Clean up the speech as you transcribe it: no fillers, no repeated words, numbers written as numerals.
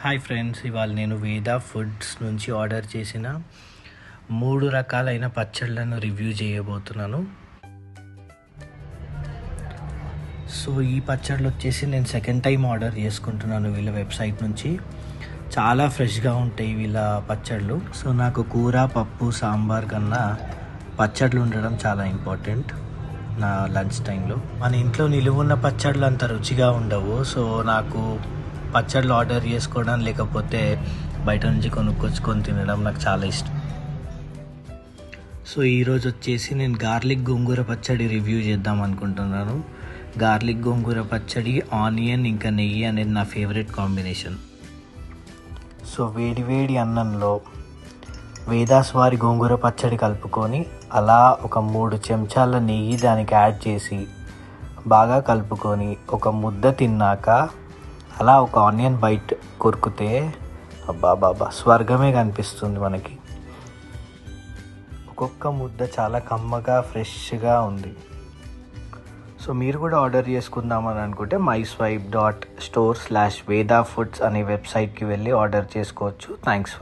Hi friends, ఇవాళ నేను వేదా foods నుంచి ఆర్డర్ చేసిన 3 రకాలైన పచ్చళ్ళను రివ్యూ చేయబోతున్నాను. సో ఈ పచ్చళ్ళు వచ్చేసి నేను సెకండ్ టైం ఆర్డర్ చేసుకుంటున్నాను వీళ్ళ వెబ్సైట్ నుంచి. చాలా ఫ్రెష్గా ఉంటాయి వీళ్ళ పచ్చళ్ళు. సో నాకు కూర, పప్పు, సాంబార్ కన్నా పచ్చళ్ళు ఉండడం చాలా ఇంపార్టెంట్ నా లంచ్ టైంలో. మన ఇంట్లో నిలువున్న పచ్చళ్ళు అంత రుచిగా ఉండవు. సో నాకు పచ్చళ్ళు ఆర్డర్ చేసుకోవడం లేకపోతే బయట నుంచి కొనుక్కొచ్చుకొని తినడం నాకు చాలా ఇష్టం. సో ఈరోజు వచ్చేసి నేను గార్లిక్ గోంగూర పచ్చడి రివ్యూ చేద్దాం అనుకుంటున్నాను. గార్లిక్ గోంగూర పచ్చడి, ఆనియన్ ఇంకా నెయ్యి అనేది నా ఫేవరెట్ కాంబినేషన్. సో వేడి వేడి అన్నంలో వేదాస్ వారి గోంగూర పచ్చడి కలుపుకొని అలా ఒక 3 చెంచాల నెయ్యి దానికి యాడ్ చేసి బాగా కలుపుకొని ఒక ముద్ద తిన్నాక అలా ఒక ఆనియన్ బైట్ కొరికితే అబ్బా స్వర్గమే కనిపిస్తుంది మనకి. ఒక్కొక్క ముద్ద చాలా కమ్మగా ఫ్రెష్గా ఉంది. సో మీరు కూడా ఆర్డర్ చేసుకుందామని అనుకుంటే myswipe.store/vedafoods అనే వెబ్సైట్కి వెళ్ళి ఆర్డర్ చేసుకోవచ్చు. థ్యాంక్స్.